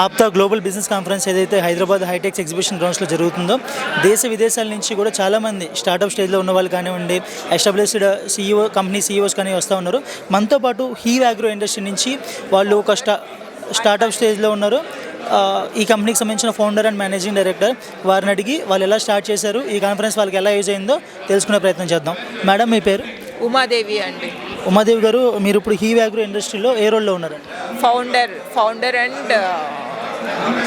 APTA global business conference ఏదైతే Hyderabad HITEX exhibition గ్రౌండ్స్లో జరుగుతుందో దేశ విదేశాల నుంచి కూడా చాలామంది స్టార్టప్ స్టేజ్లో ఉన్న వాళ్ళు కానివ్వండి, ఎస్టాబ్లిష్డ్ కంపెనీ సీఈఓస్ కానీ వస్తూ ఉన్నారు. మనతో పాటు హీవ్ అగ్రో ఇండస్ట్రీ నుంచి వాళ్ళు ఒక స్టార్టప్ స్టేజ్లో ఉన్నారు. ఈ కంపెనీకి సంబంధించిన ఫౌండర్ అండ్ మేనేజింగ్ డైరెక్టర్, వారిని అడిగి వాళ్ళు ఎలా స్టార్ట్ చేశారు, ఈ కాన్ఫరెన్స్ వాళ్ళకి ఎలా యూజ్ అయిందో తెలుసుకునే ప్రయత్నం చేద్దాం. మేడం, మీ పేరు? ఉమాదేవి అండి. ఉమాదేవి గారు, మీరు ఇప్పుడు హీవ్ అగ్రో ఇండస్ట్రీలో ఏ రోల్లో ఉన్నారు? Founder and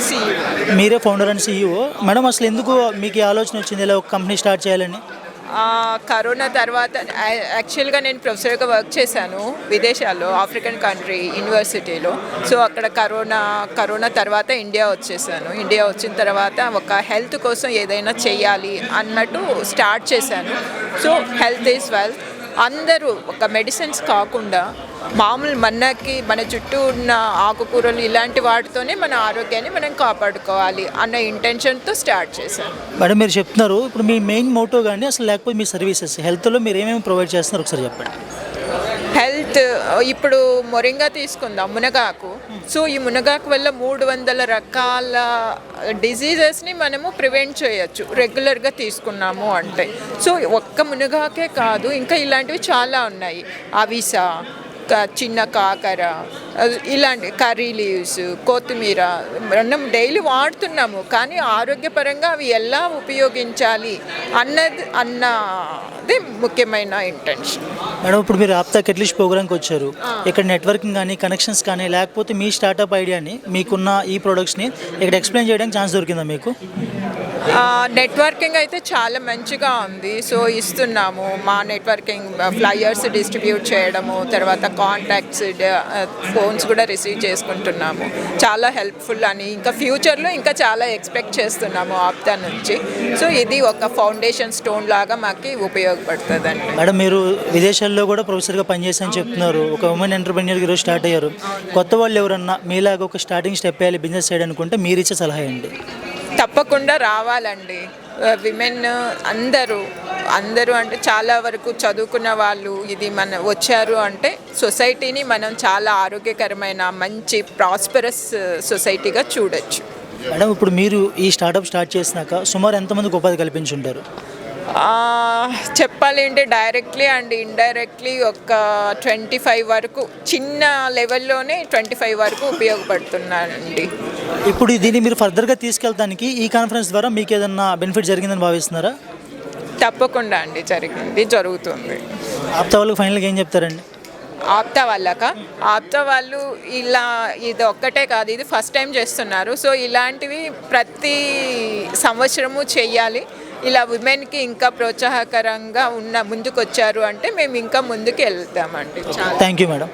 CEO. మీరే ఫౌండర్ అండ్ సీఈఓ. మేడం, అసలు ఎందుకు మీకు ఈ ఆలోచన వచ్చింది ఇలా ఒక కంపెనీ స్టార్ట్ చేయాలని? కరోనా తర్వాత యాక్చువల్గా నేను ప్రొఫెసర్గా వర్క్ చేశాను విదేశాల్లో, ఆఫ్రికన్ కంట్రీ యూనివర్సిటీలో. సో అక్కడ కరోనా తర్వాత ఇండియా వచ్చేసాను. ఇండియా వచ్చిన తర్వాత ఒక హెల్త్ కోసం ఏదైనా చెయ్యాలి అన్నట్టు స్టార్ట్ చేశాను. So health is wealth. అందరూ ఒక మెడిసిన్స్ కాకుండా మామూలు మన చుట్టూ ఉన్న ఆకుకూరలు ఇలాంటి వాటితోనే మన ఆరోగ్యాన్ని మనం కాపాడుకోవాలి అన్న ఇంటెన్షన్తో స్టార్ట్ చేశాను. మేడం, మీరు చెప్తున్నారు ఇప్పుడు మీ మెయిన్ మోటో కానీ అసలు లేకపోతే మీ సర్వీసెస్ హెల్త్లో మీరు ఏమేమి ప్రొవైడ్ చేస్తున్నారు ఒకసారి చెప్పండి. హెల్త్ ఇప్పుడు మొరింగా తీసుకుందాం, మునగాకు. సో ఈ మునగాకు వల్ల 300 రకాల డిజీజెస్ని మనము ప్రివెంట్ చేయొచ్చు రెగ్యులర్గా తీసుకున్నాము అంటే. సో ఒక్క మునగాకే కాదు, ఇంకా ఇలాంటివి చాలా ఉన్నాయి. అవిసా, చిన్న కాకర, ఇలాంటి కర్రీ లీవ్స్, కొత్తిమీర మనం డైలీ వాడుతున్నాము. కానీ ఆరోగ్యపరంగా అవి ఎలా ఉపయోగించాలి అన్నది ముఖ్యమైన ఇంటెన్షన్. మేడం, ఇప్పుడు మీరు ఆప్తా కెటలిస్ట్ ప్రోగ్రామ్కి వచ్చారు. ఇక్కడ నెట్వర్కింగ్ కానీ కనెక్షన్స్ కానీ లేకపోతే మీ స్టార్టప్ ఐడియాని, మీకున్న ఈ ప్రొడక్ట్స్ని ఇక్కడ ఎక్స్ప్లెయిన్ చేయడానికి ఛాన్స్ దొరికిందా మీకు? నెట్వర్కింగ్ అయితే చాలా మంచిగా ఉంది. సో ఇస్తున్నాము మా నెట్వర్కింగ్ ఫ్లయర్స్ డిస్ట్రిబ్యూట్ చేయడము, తర్వాత కాంటాక్ట్స్, ఫోన్స్ కూడా రిసీవ్ చేసుకుంటున్నాము. చాలా హెల్ప్ఫుల్ అని, ఇంకా ఫ్యూచర్లో ఇంకా చాలా ఎక్స్పెక్ట్ చేస్తున్నాము ఆప్తా నుంచి. సో ఇది ఒక ఫౌండేషన్ స్టోన్ లాగా మాకు ఉపయోగపడుతుందండి. మేడం, మీరు విదేశాల్లో కూడా ప్రొఫెసర్గా పనిచేసారని చెప్తున్నారు. ఒక ఉమెన్ ఎంటర్‌ప్రెన్యూర్ ఈరోజు స్టార్ట్ అయ్యారు. కొత్త వాళ్ళు ఎవరన్నా మీలాగా ఒక స్టార్టింగ్ స్టెప్ వేయాలి బిజినెస్ చేయడానుకుంటే మీరు ఇచ్చే సలహా ఏంటి? తప్పకుండా రావాలండి. విమెన్ అందరూ అంటే చాలా వరకు చదువుకున్న వాళ్ళు ఇది వచ్చారు అంటే సొసైటీని మనం చాలా ఆరోగ్యకరమైన మంచి ప్రాస్పరస్ సొసైటీగా చూడొచ్చు. మేడం, ఇప్పుడు మీరు ఈ స్టార్టప్ స్టార్ట్ చేసినాక సుమారు ఎంతమందికి ఉపాధి కల్పించుంటారు? చెప్పాలి అంటే డైరెక్ట్లీ అండ్ ఇండైరెక్ట్లీ ఒక 25 వరకు, చిన్న లెవెల్లోనే 25 వరకు ఉపయోగపడుతున్నానండి. ఇప్పుడు దీన్ని మీరు ఫర్దర్గా తీసుకెళ్తానికి ఈ కాన్ఫరెన్స్ ద్వారా మీకు ఏదన్నా బెనిఫిట్ జరిగిందని భావిస్తున్నారా? తప్పకుండా అండి, జరుగుతుంది. ఆప్తా వాళ్ళకి ఫైనల్గా ఏం చెప్తారండి? ఆప్తా వాళ్ళు ఇది ఒక్కటే కాదు, ఇది ఫస్ట్ టైం చేస్తున్నారు. సో ఇలాంటివి ప్రతి సంవత్సరము చెయ్యాలి. ఇలా విమెన్కి ఇంకా ప్రోత్సాహకరంగా ముందుకు వచ్చారు అంటే మేము ఇంకా ముందుకు వెళ్తామండి. Thank you madam.